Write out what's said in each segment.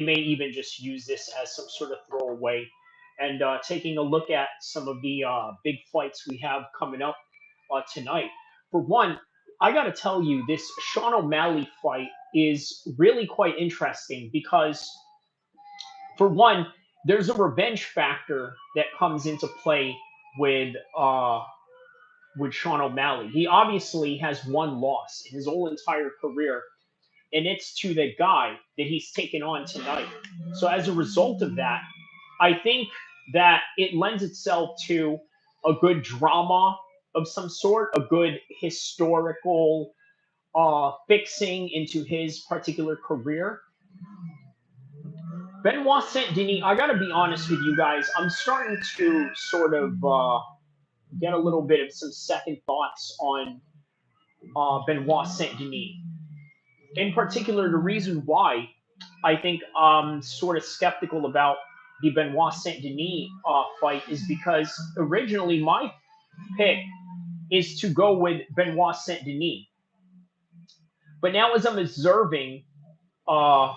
may even just use this as some sort of throwaway. And taking a look at some of the big fights we have coming up tonight. For one, I got to tell you, this Sean O'Malley fight is really quite interesting because, for one, there's a revenge factor that comes into play with Sean O'Malley. He obviously has one loss in his whole entire career, and it's to the guy that he's taken on tonight. So as a result of that, I think that it lends itself to a good drama of some sort, a good historical fixing into his particular career. Benoit Saint Denis, I gotta be honest with you guys, I'm starting to sort of get a little bit of some second thoughts on Benoit Saint Denis. In particular, the reason why I think I'm sort of skeptical about the Benoit Saint Denis fight is because originally my pick is to go with Benoit Saint Denis. But now, as I'm observing uh,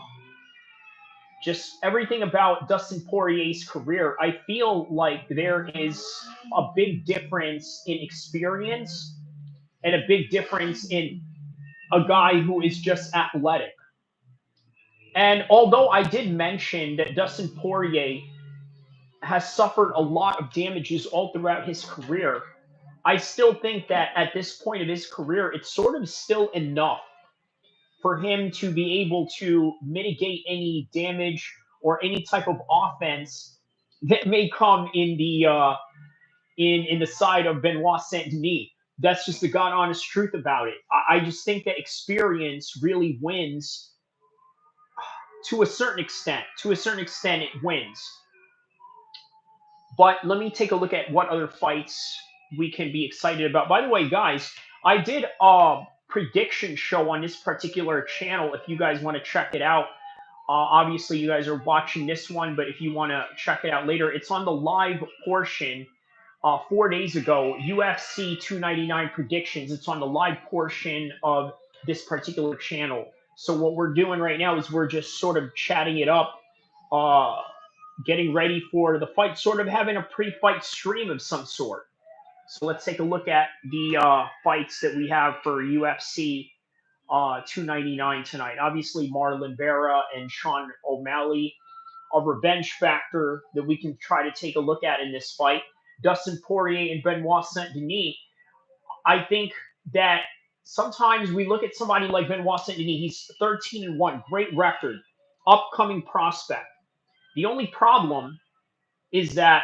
just everything about Dustin Poirier's career, I feel like there is a big difference in experience and a big difference in a guy who is just athletic. And although I did mention that Dustin Poirier has suffered a lot of damages all throughout his career, I still think that at this point of his career, it's sort of still enough for him to be able to mitigate any damage or any type of offense that may come in the side of Benoit Saint Denis. That's just the god honest truth about it. I just think that experience really wins to a certain extent. To a certain extent, it wins. But let me take a look at what other fights we can be excited about. By the way, guys, I did a prediction show on this particular channel. If you guys want to check it out, obviously you guys are watching this one, but if you want to check it out later, it's on the live portion. 4 days ago, UFC 299 predictions. It's on the live portion of this particular channel. So what we're doing right now is we're just sort of chatting it up, uh, getting ready for the fight, sort of having a pre-fight stream of some sort. So let's take a look at the fights that we have for UFC 299 tonight. Obviously, Marlon Vera and Sean O'Malley, a revenge factor that we can try to take a look at in this fight. Dustin Poirier and Benoit Saint Denis. I think that sometimes we look at somebody like Benoit Saint Denis. He's 13-1, great record, upcoming prospect. The only problem is that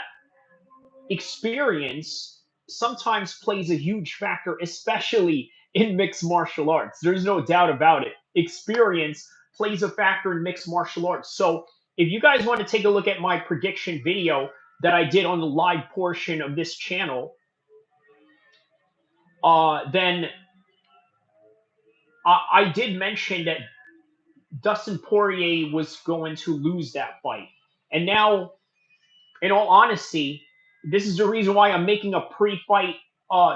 experience sometimes plays a huge factor, especially in mixed martial arts. There's no doubt about it. Experience plays a factor in mixed martial arts. So if you guys want to take a look at my prediction video that I did on the live portion of this channel, then I did mention that Dustin Poirier was going to lose that fight. And now, in all honesty, this is the reason why I'm making a pre-fight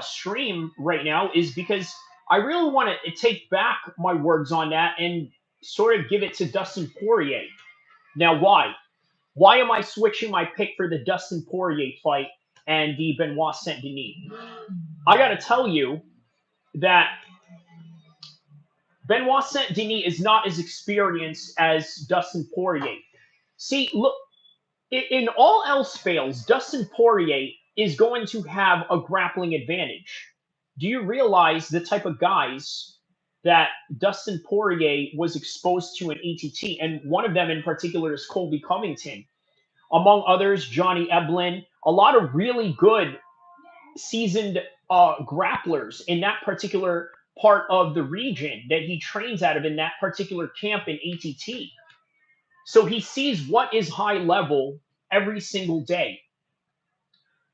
stream right now, is because I really want to take back my words on that and sort of give it to Dustin Poirier. Now, why? Why am I switching my pick for the Dustin Poirier fight and the Benoit Saint Denis? I got to tell you that Benoit Saint Denis is not as experienced as Dustin Poirier. See, look, in all else fails, Dustin Poirier is going to have a grappling advantage. Do you realize the type of guys that Dustin Poirier was exposed to in ATT? And one of them in particular is Colby Covington. Among others, Johnny Eblin, a lot of really good seasoned grapplers in that particular part of the region that he trains out of in that particular camp in ATT. So he sees what is high level every single day,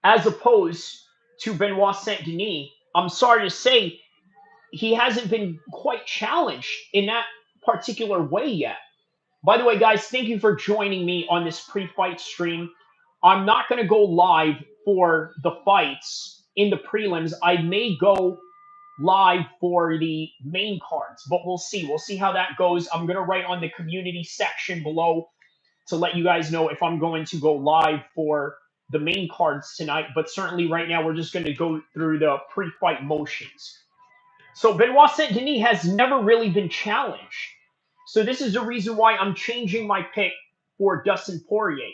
as opposed to Benoit Saint Denis. I'm sorry to say, he hasn't been quite challenged in that particular way yet. By the way, guys, thank you for joining me on this pre-fight stream. I'm not going to go live for the fights in the prelims. I may go live for the main cards, but we'll see. We'll see how that goes. I'm going to write on the community section below to let you guys know if I'm going to go live for the main cards tonight. But certainly right now, we're just going to go through the pre-fight motions. So Benoit Saint Denis has never really been challenged. So this is the reason why I'm changing my pick for Dustin Poirier.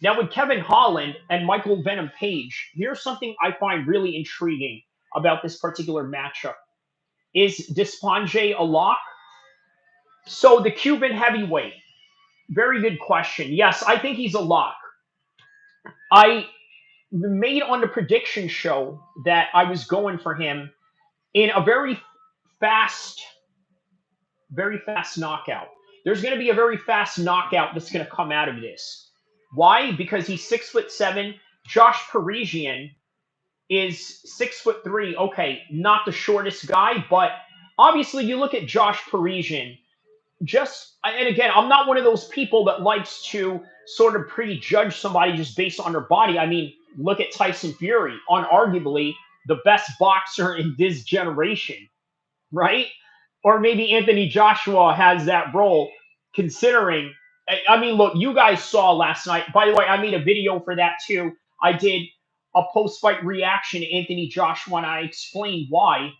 Now with Kevin Holland and Michael Venom Page, here's something I find really intriguing about this particular matchup. Is Despanje a lock? So the Cuban heavyweight, very good question. Yes, I think he's a lock. I made on the prediction show that I was going for him in a fast, very fast knockout. There's going to be a very fast knockout that's going to come out of this. Why? Because he's 6'7". Josh Parisian is 6'3". Okay, not the shortest guy, but obviously you look at Josh Parisian. And again, I'm not one of those people that likes to sort of prejudge somebody just based on their body. I mean, look at Tyson Fury, unarguably the best boxer in this generation, right? Or maybe Anthony Joshua has that role, considering. I mean, look, you guys saw last night. By the way, I made a video for that too. I did a post-fight reaction to Anthony Joshua, and I explained why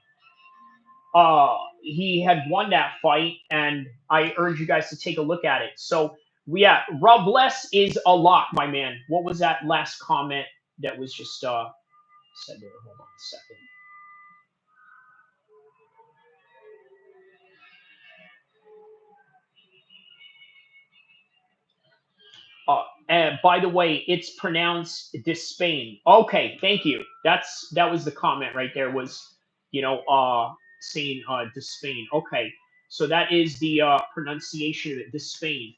he had won that fight, and I urge you guys to take a look at it. So, yeah, Robles is a lock, my man. What was that last comment that was just said there? Hold on a second. And by the way, it's pronounced Despain. Okay, thank you. That was the comment right there. Was saying Despain. Okay, so that is the pronunciation of it, Despain.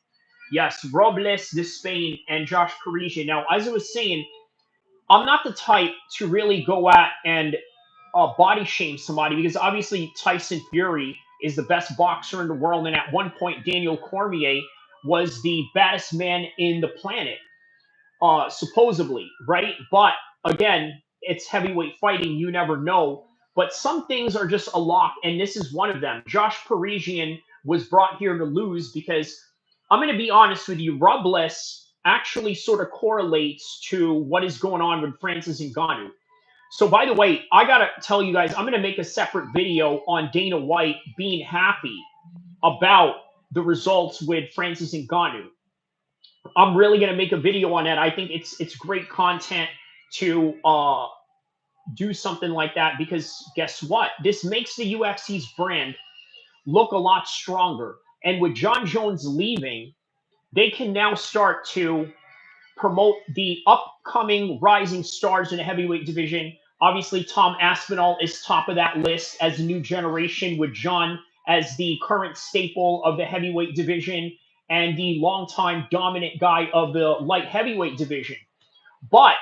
Yes, Robles, Despain, and Josh Parisian. Now, as I was saying, I'm not the type to really go at and body shame somebody because obviously Tyson Fury is the best boxer in the world, and at one point Daniel Cormier was the baddest man in the planet, supposedly, right? But again, it's heavyweight fighting; you never know. But some things are just a lock, and this is one of them. Josh Parisian was brought here to lose because I'm going to be honest with you. Robles actually sort of correlates to what is going on with Francis Ngannou. So, by the way, I gotta tell you guys, I'm gonna make a separate video on Dana White being happy about the results with Francis Ngannou. I'm really gonna make a video on that. I think it's great content to do something like that because guess what? This makes the UFC's brand look a lot stronger. And with John Jones leaving, they can now start to promote the upcoming rising stars in the heavyweight division. Obviously, Tom Aspinall is top of that list as the new generation, with John as the current staple of the heavyweight division and the longtime dominant guy of the light heavyweight division. But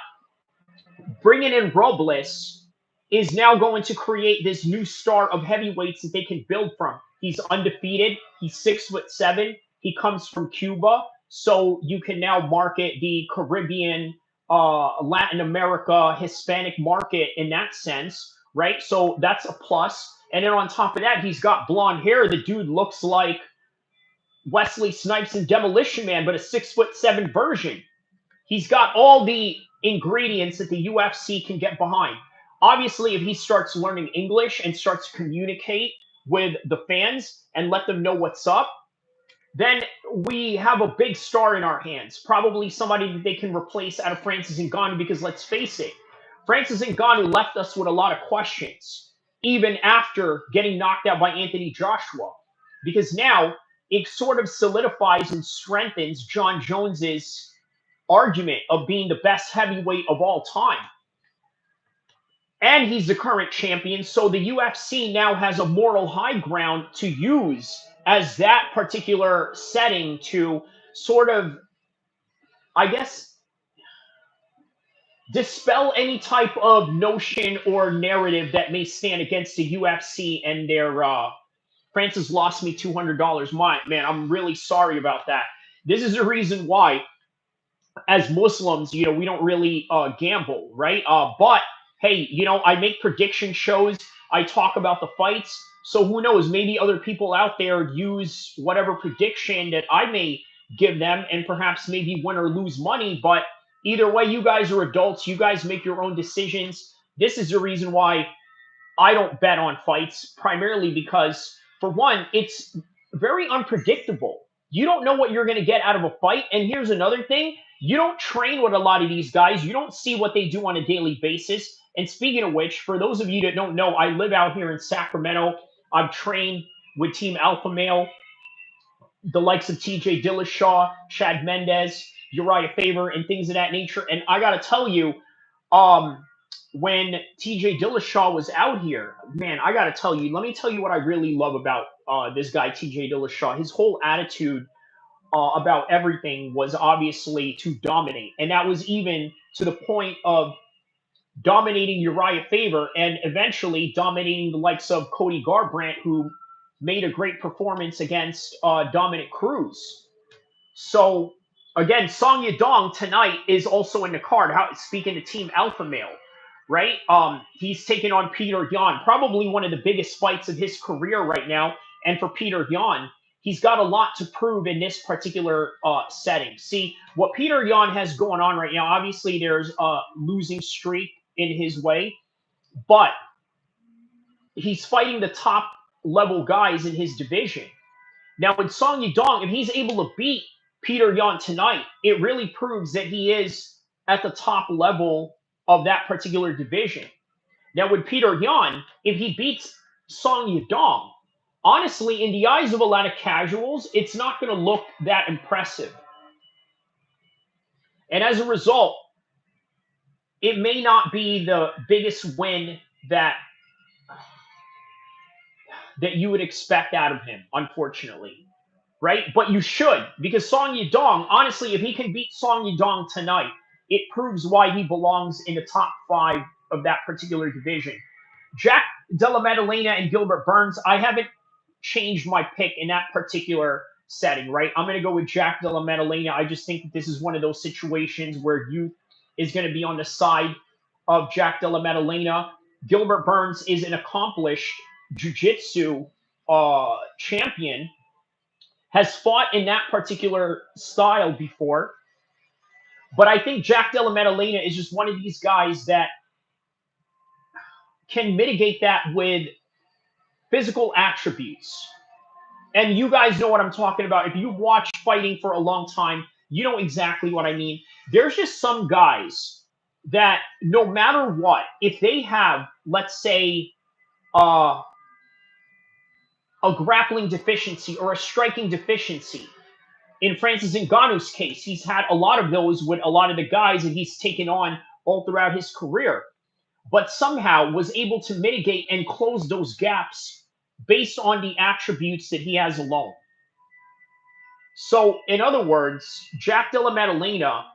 bringing in Robles is now going to create this new star of heavyweights that they can build from. He's undefeated. He's 6'7". He comes from Cuba, so you can now market the Caribbean, Latin America, Hispanic market in that sense, right? So that's a plus. And then on top of that, he's got blonde hair. The dude looks like Wesley Snipes in Demolition Man, but a 6'7" version. He's got all the ingredients that the UFC can get behind. Obviously, if he starts learning English and starts to communicate with the fans and let them know what's up, then we have a big star in our hands. Probably somebody that they can replace out of Francis Ngannou because let's face it, Francis Ngannou left us with a lot of questions, even after getting knocked out by Anthony Joshua, because now it sort of solidifies and strengthens John Jones's argument of being the best heavyweight of all time. And he's the current champion, so the UFC now has a moral high ground to use as that particular setting to sort of, I guess, dispel any type of notion or narrative that may stand against the UFC and their Francis lost me $200. Man, I'm really sorry about that. This is the reason why as Muslims, we don't really gamble, right? But hey, I make prediction shows. I talk about the fights. So who knows? Maybe other people out there use whatever prediction that I may give them and perhaps maybe win or lose money. But either way, you guys are adults. You guys make your own decisions. This is the reason why I don't bet on fights, primarily because, for one, it's very unpredictable. You don't know what you're going to get out of a fight. And here's another thing: you don't train with a lot of these guys, you don't see what they do on a daily basis. And speaking of which, for those of you that don't know, I live out here in Sacramento. I've trained with Team Alpha Male, the likes of TJ Dillashaw, Chad Mendez, Uriah Faber, and things of that nature. And I got to tell you, um, when TJ Dillashaw was out here, man, I got to tell you, let me tell you what I really love about this guy, TJ Dillashaw. His whole attitude about everything was obviously to dominate. And that was even to the point of dominating Uriah Faber and eventually dominating the likes of Cody Garbrandt, who made a great performance against Dominic Cruz. So again, Song Yadong tonight is also in the card. How speaking to Team Alpha Male, right? He's taking on Peter Yan, probably one of the biggest fights of his career right now. And for Peter Yan, he's got a lot to prove in this particular setting. See, what Peter Yan has going on right now, obviously there's a losing streak in his way, but he's fighting the top level guys in his division. Now, with Song Yadong, if he's able to beat Peter Yan tonight, it really proves that he is at the top level of that particular division. Now, with Peter Yan, if he beats Song Yadong, honestly, in the eyes of a lot of casuals, it's not going to look that impressive. And as a result, it may not be the biggest win that you would expect out of him, unfortunately. Right? But you should, because Song Yadong, honestly, if he can beat Song Yadong tonight, it proves why he belongs in the top 5 of that particular division. Jack Della Maddalena and Gilbert Burns, I haven't changed my pick in that particular setting, right? I'm going to go with Jack Della Maddalena. I just think that this is one of those situations where youth is going to be on the side of Jack Della Maddalena. Gilbert Burns is an accomplished jiu-jitsu champion, has fought in that particular style before. But I think Jack Della Maddalena is just one of these guys that can mitigate that with physical attributes. And you guys know what I'm talking about. If you watch fighting for a long time, you know exactly what I mean. There's just some guys that no matter what, if they have, let's say, uh, a grappling deficiency or a striking deficiency, in Francis Ngannou's case, he's had a lot of those with a lot of the guys that he's taken on all throughout his career, but somehow was able to mitigate and close those gaps based on the attributes that he has alone. So, in other words, Jack Della Maddalena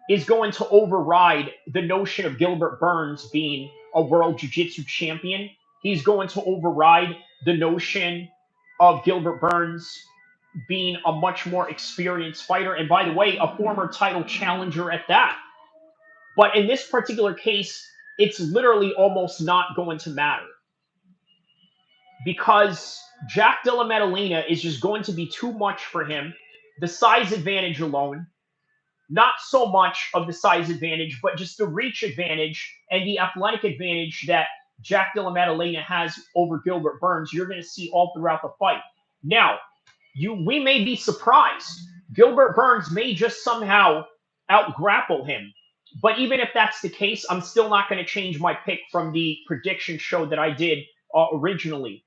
is going to override the notion of Gilbert Burns being a world jiu-jitsu champion. He's going to override the notion of Gilbert Burns being a much more experienced fighter, and by the way, a former title challenger at that. But in this particular case, it's literally almost not going to matter because Jack Della Maddalena is just going to be too much for him. The size advantage alone, not so much of the size advantage, but just the reach advantage and the athletic advantage that Jack Della Maddalena has over Gilbert Burns, you're going to see all throughout the fight. Now, we may be surprised. Gilbert Burns may just somehow out-grapple him. But even if that's the case, I'm still not going to change my pick from the prediction show that I did originally,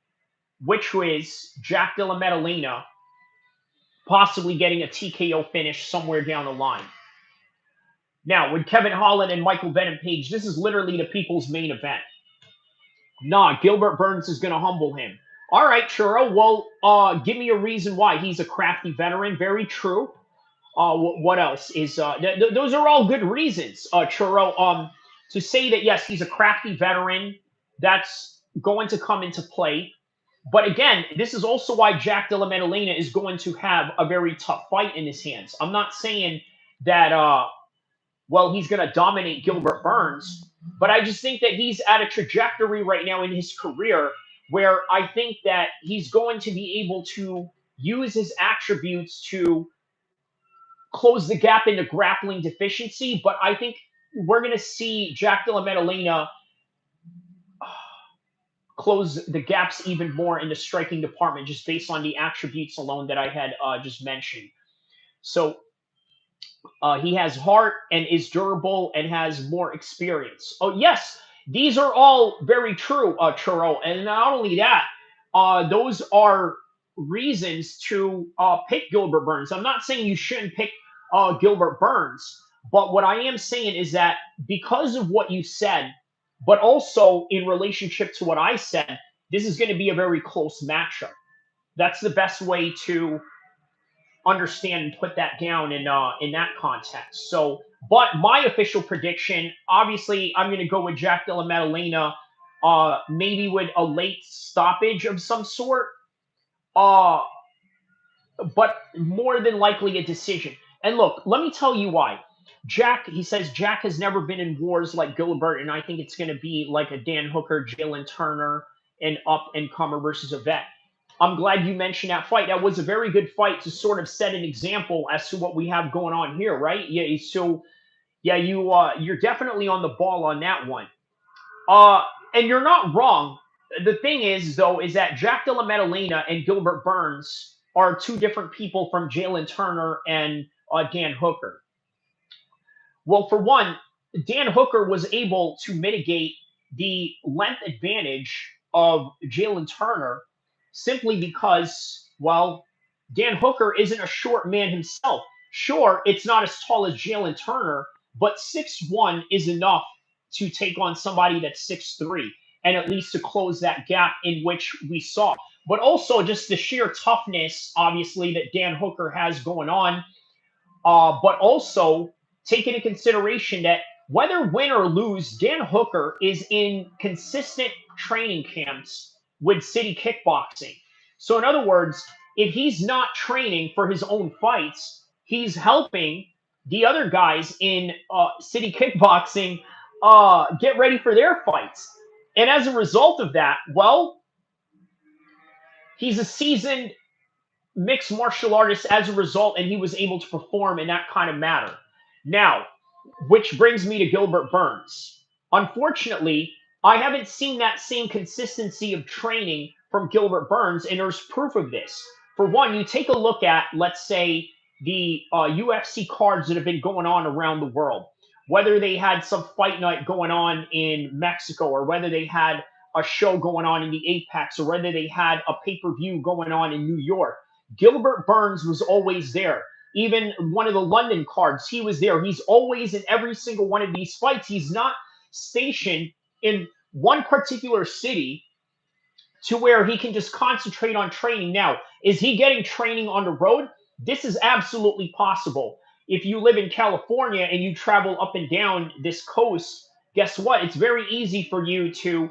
which was Jack Della Maddalena possibly getting a TKO finish somewhere down the line. Now, with Kevin Holland and Michael Venom Page, this is literally the people's main event. Nah, Gilbert Burns is going to humble him. All right, Churro. Well, give me a reason why. He's a crafty veteran. Very true. What else is? Those are all good reasons, Churro. To say that yes, he's a crafty veteran. That's going to come into play. But again, this is also why Jack Della Maddalena is going to have a very tough fight in his hands. I'm not saying that he's going to dominate Gilbert Burns, but I just think that he's at a trajectory right now in his career where I think that he's going to be able to use his attributes to close the gap into grappling deficiency, but I think we're going to see Jack Della Maddalena close the gaps even more in the striking department just based on the attributes alone that I had just mentioned. So he has heart and is durable and has more experience. Oh, yes, these are all very true, Churro. And not only that, those are reasons to pick Gilbert Burns. I'm not saying you shouldn't pick Gilbert Burns, but what I am saying is that because of what you said, but also in relationship to what I said, this is going to be a very close matchup. That's the best way to understand and put that down in that context. So, but my official prediction, obviously, I'm going to go with Jack Della Maddalena, maybe with a late stoppage of some sort, uh, but more than likely a decision. And look, let me tell you why. Jack, he says Jack has never been in wars like Gilbert, and I think it's going to be like a Dan Hooker, Jalen Turner, an up and comer versus a vet. I'm glad you mentioned that fight. That was a very good fight to sort of set an example as to what we have going on here, right? Yeah. So yeah, you're definitely on the ball on that one. Uh, and you're not wrong. The thing is, though, is that Jack Della Maddalena and Gilbert Burns are two different people from Jalen Turner and Dan Hooker. Well, for one, Dan Hooker was able to mitigate the length advantage of Jalen Turner simply because, well, Dan Hooker isn't a short man himself. Sure, it's not as tall as Jalen Turner, but 6'1" is enough to take on somebody that's 6'3", and at least to close that gap in which we saw. But also just the sheer toughness, obviously, that Dan Hooker has going on, but also take into consideration that whether win or lose, Dan Hooker is in consistent training camps with City Kickboxing. So, in other words, if he's not training for his own fights, he's helping the other guys in City Kickboxing get ready for their fights. And as a result of that, well, he's a seasoned mixed martial artist as a result, and he was able to perform in that kind of matter. Now, which brings me to Gilbert Burns. Unfortunately, I haven't seen that same consistency of training from Gilbert Burns, and there's proof of this. For one, you take a look at, let's say, the UFC cards that have been going on around the world, whether they had some fight night going on in Mexico, or whether they had a show going on in the Apex, or whether they had a pay per view going on in New York. Gilbert Burns was always there. Even one of the London cards, he was there. He's always in every single one of these fights. He's not stationed in one particular city to where he can just concentrate on training. Now, is he getting training on the road? This is absolutely possible. If you live in California and you travel up and down this coast, guess what? It's very easy for you to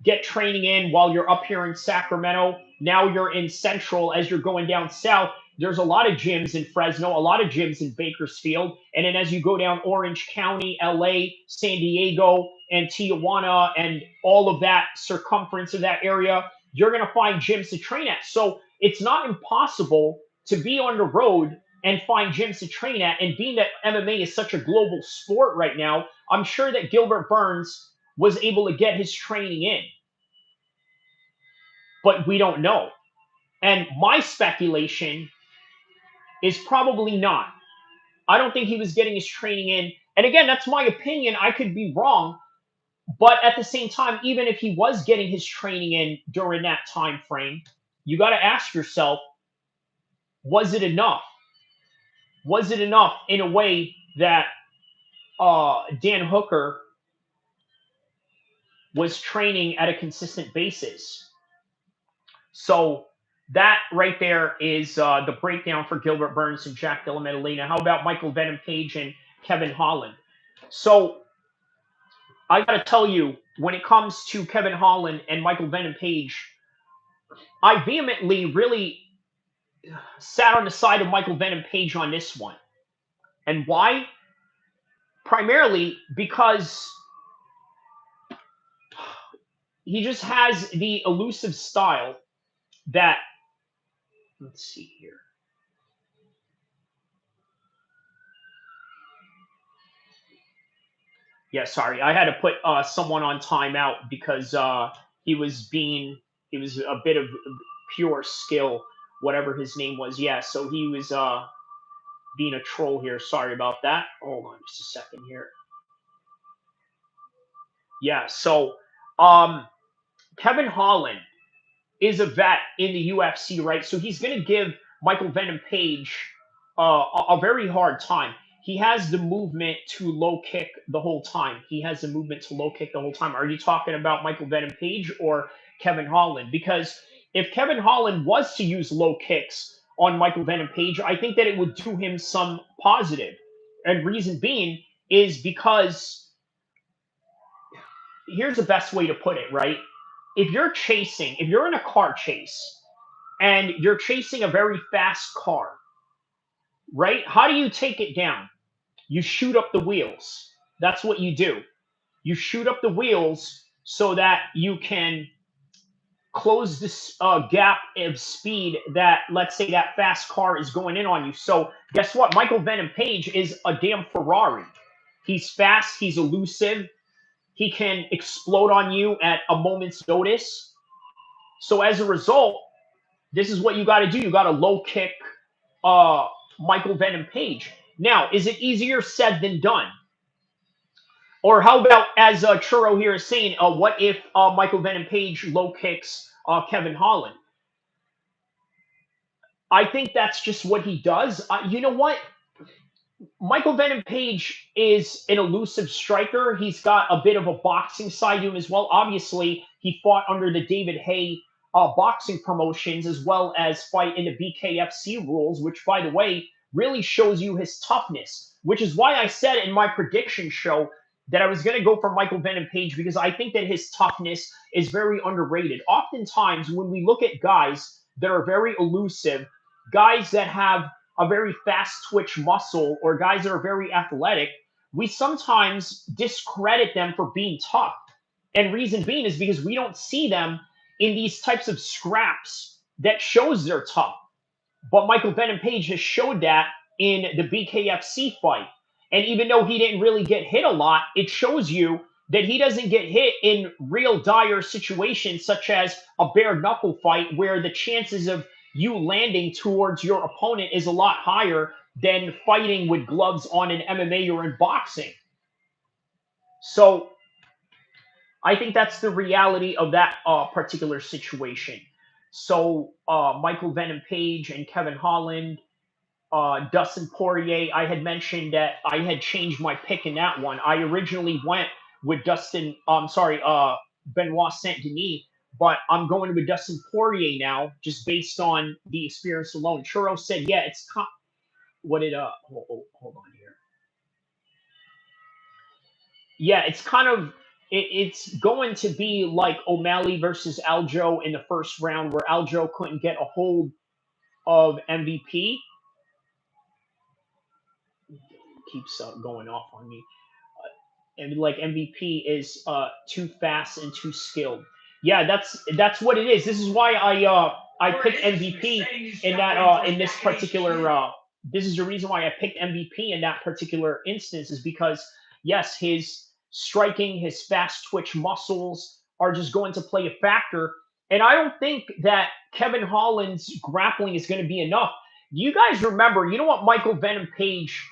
get training in while you're up here in Sacramento. Now you're in Central as you're going down south. There's a lot of gyms in Fresno, a lot of gyms in Bakersfield. And then as you go down Orange County, LA, San Diego, and Tijuana, and all of that circumference of that area, you're going to find gyms to train at. So it's not impossible to be on the road and find gyms to train at. And being that MMA is such a global sport right now, I'm sure that Gilbert Burns was able to get his training in. But we don't know. And my speculation is probably not. I don't think he was getting his training in. And again, that's my opinion. I could be wrong. But at the same time, even if he was getting his training in during that time frame, you got to ask yourself, was it enough? Was it enough in a way that Dan Hooker was training at a consistent basis? So that right there is the breakdown for Gilbert Burns and Jack Della Maddalena. How about Michael Venom Page and Kevin Holland? So I got to tell you, when it comes to Kevin Holland and Michael Venom Page, I vehemently really sat on the side of Michael Venom Page on this one. And why? Primarily because he just has the elusive style that, let's see here. Yeah, sorry. I had to put someone on timeout because he was a bit of pure skill, whatever his name was. Yeah, so he was being a troll here. Sorry about that. Hold on just a second here. Yeah, so um, Kevin Holland is a vet in the UFC, right? So he's going to give Michael Venom Page a very hard time. He has the movement to low kick the whole time. He has the movement to low kick the whole time. Are you talking about Michael Venom Page or Kevin Holland? Because if Kevin Holland was to use low kicks on Michael Venom Page, I think that it would do him some positive. And reason being is because here's the best way to put it, right? If you're in a car chase and you're chasing a very fast car, right? How do you take it down? You shoot up the wheels. That's what you do. You shoot up the wheels so that you can close this gap of speed that, let's say, that fast car is going in on you. So, guess what? Michael Venom Page is a damn Ferrari. He's fast, he's elusive, he can explode on you at a moment's notice. So, as a result, this is what you got to do. You got to low kick uh, Michael Venom Page. Now, is it easier said than done? Or how about, as Churro here is saying, what if Michael Venom Page low kicks Kevin Holland? I think that's just what he does. You know what? Michael Venom Page is an elusive striker. He's got a bit of a boxing side to him as well. Obviously, he fought under the David Hay boxing promotions as well as fight in the BKFC rules, which, by the way, really shows you his toughness, which is why I said in my prediction show that I was going to go for Michael Venom Page because I think that his toughness is very underrated. Oftentimes, when we look at guys that are very elusive, guys that have a very fast twitch muscle or guys that are very athletic, we sometimes discredit them for being tough. And reason being is because we don't see them in these types of scraps that shows they're tough. But Michael Venom Page has showed that in the BKFC fight. And even though he didn't really get hit a lot, it shows you that he doesn't get hit in real dire situations, such as a bare knuckle fight, where the chances of you landing towards your opponent is a lot higher than fighting with gloves on in MMA or in boxing. So I think that's the reality of that particular situation. So Michael Venom Page and Kevin Holland, Dustin Poirier, I had mentioned that I had changed my pick in that one. I originally went with Benoit Saint Denis, but I'm going with Dustin Poirier now, just based on the experience alone. Churro said, yeah, what did, hold on here. Yeah, it's kind of, it's going to be like O'Malley versus Aljo in the first round, where Aljo couldn't get a hold of MVP. Keeps going off on me. And like MVP is too fast and too skilled. Yeah, that's what it is. This is why I picked MVP in that in this particular this is the reason why I picked MVP in that particular instance is because yes, his striking, his fast twitch muscles are just going to play a factor. And I don't think that Kevin Holland's grappling is going to be enough. You guys remember, you know what Michael Venom Page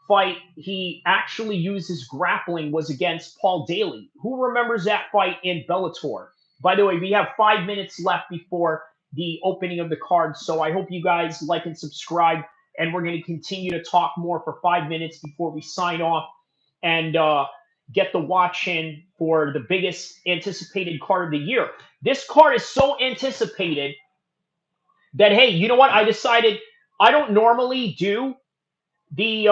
fight he actually used his grappling was against Paul Daly. Who remembers that fight in Bellator? By the way, we have 5 minutes left before the opening of the card, so I hope you guys like and subscribe. And we're going to continue to talk more for 5 minutes before we sign off and get the watch in for the biggest anticipated card of the year. This card is so anticipated that, hey, you know what? I decided I don't normally do the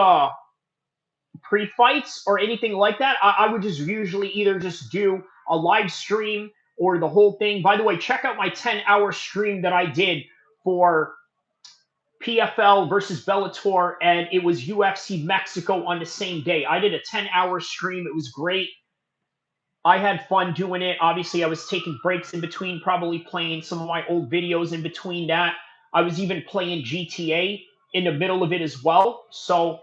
pre-fights or anything like that. I would just usually either just do a live stream or the whole thing. By the way, check out my 10-hour stream that I did for PFL versus Bellator, and it was UFC Mexico on the same day. I did a 10-hour stream. It was great. I had fun doing it. Obviously, I was taking breaks in between, probably playing some of my old videos in between that. I was even playing GTA in the middle of it as well. So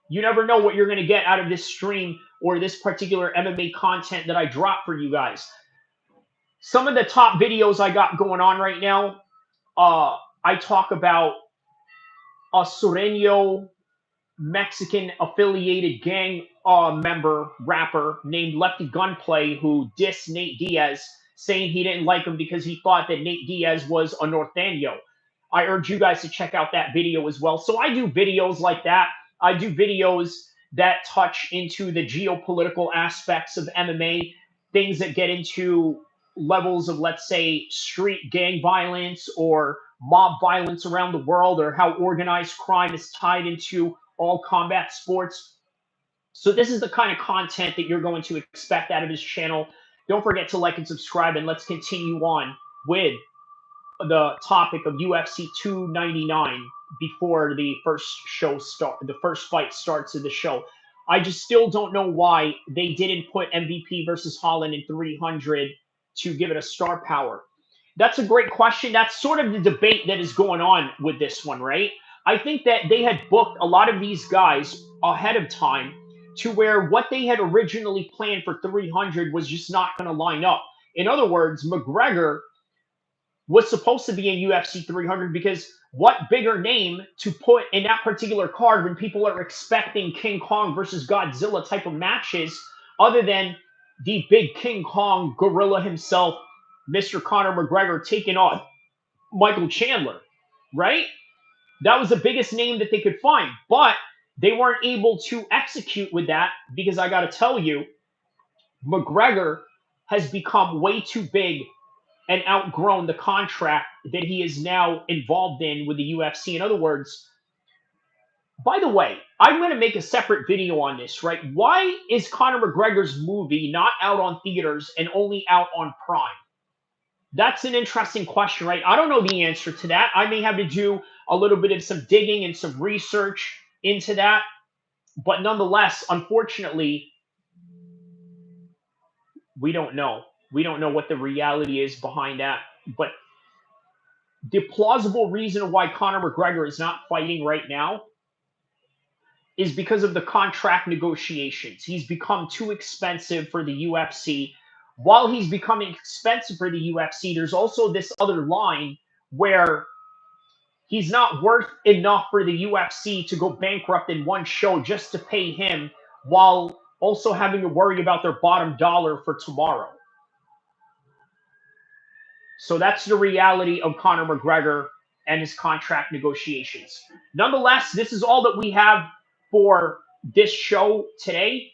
You never know what you're going to get out of this stream or this particular MMA content that I drop for you guys. Some of the top videos I got going on right now, I talk about a Sureño Mexican affiliated gang member rapper named Lefty Gunplay who dissed Nate Diaz, saying he didn't like him because he thought that Nate Diaz was a Norteño. I urge you guys to check out that video as well. So I do videos like that. I do videos that touch into the geopolitical aspects of MMA, things that get into levels of, let's say, street gang violence or mob violence around the world, or how organized crime is tied into all combat sports. So this is the kind of content that you're going to expect out of this channel. Don't forget to like and subscribe, and let's continue on with the topic of UFC 299 before the first fight starts of the show. I just still don't know why they didn't put MVP versus Holland in 300 to give it a star power. That's a great question. That's sort of the debate that is going on with this one, right? I think that they had booked a lot of these guys ahead of time to where what they had originally planned for 300 was just not going to line up. In other words, McGregor was supposed to be in UFC 300 because what bigger name to put in that particular card when people are expecting King Kong versus Godzilla type of matches other than the big King Kong gorilla himself, Mr. Conor McGregor, taking on Michael Chandler, right? That was the biggest name that they could find, but they weren't able to execute with that because I got to tell you, McGregor has become way too big and outgrown the contract that he is now involved in with the UFC. In other words, by the way, I'm going to make a separate video on this, right? Why is Conor McGregor's movie not out on theaters and only out on Prime? That's an interesting question, right? I don't know the answer to that. I may have to do a little bit of some digging and some research into that. But nonetheless, unfortunately, we don't know. We don't know what the reality is behind that. But the plausible reason why Conor McGregor is not fighting right now is because of the contract negotiations. He's become too expensive for the UFC. While he's becoming expensive for the UFC, there's also this other line where he's not worth enough for the UFC to go bankrupt in one show just to pay him while also having to worry about their bottom dollar for tomorrow. So that's the reality of Conor McGregor and his contract negotiations. Nonetheless, this is all that we have for this show today.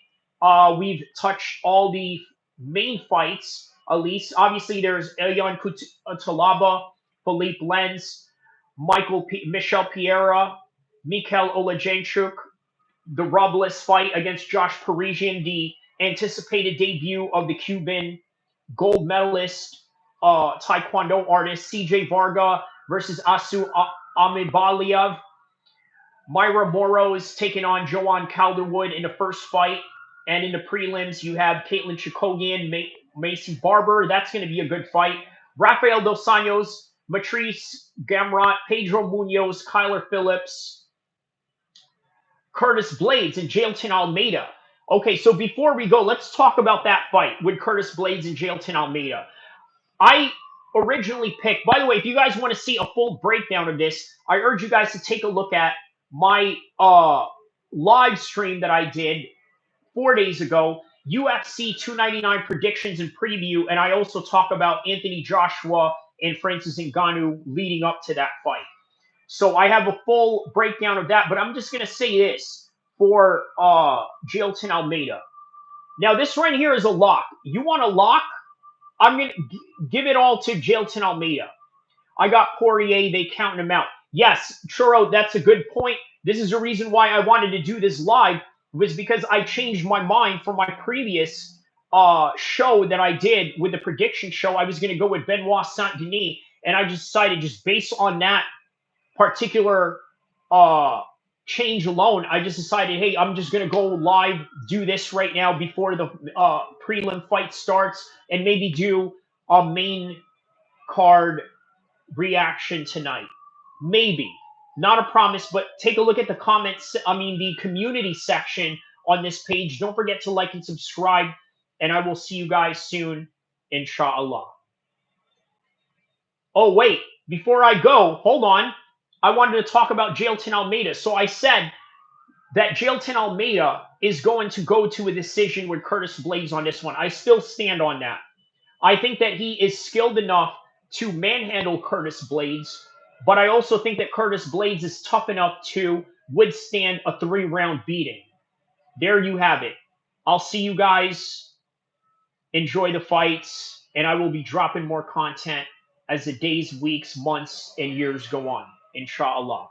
We've touched all the main fights, at least. Obviously, there's Elian Talaba, Philippe Lenz, Michel Pereira, Mikhail Olajenchuk, the Robles fight against Josh Parisian, the anticipated debut of the Cuban gold medalist Taekwondo artist CJ Varga versus Asu Amibaliev. Myra Moroz taking on Joanne Calderwood in the first fight. And in the prelims, you have Caitlin Chikogian, Macy Barber. That's going to be a good fight. Rafael Dos Anjos, Matrice Gamrot, Pedro Munoz, Kyler Phillips, Curtis Blades, and Jailton Almeida. Okay, so before we go, let's talk about that fight with Curtis Blades and Jailton Almeida. I originally picked, by the way, if you guys want to see a full breakdown of this, I urge you guys to take a look at my live stream that I did 4 days ago, UFC 299 predictions and preview, and I also talk about Anthony Joshua and Francis Ngannou leading up to that fight. So I have a full breakdown of that, but I'm just going to say this for Jailton Almeida. Now, this right here is a lock. You want a lock? I'm going to give it all to Jailton Almeida. I got Poirier. They counting him out. Yes, Churro, that's a good point. This is the reason why I wanted to do this live, was because I changed my mind from my previous show that I did with the prediction show. I was going to go with Benoit Saint-Denis, and I just decided, just based on that particular change alone, I just decided, hey, I'm just going to go live, do this right now before the prelim fight starts, and maybe do a main card reaction tonight. Maybe. Not a promise, but take a look at the comments. I mean, the community section on this page. Don't forget to like and subscribe, and I will see you guys soon, inshallah. Oh, wait, before I go, hold on. I wanted to talk about Jailton Almeida. So I said that Jailton Almeida is going to go to a decision with Curtis Blades on this one. I still stand on that. I think that he is skilled enough to manhandle Curtis Blades, but I also think that Curtis Blades is tough enough to withstand a 3-round beating. There you have it. I'll see you guys. Enjoy the fights, and I will be dropping more content as the days, weeks, months, and years go on. Inshallah.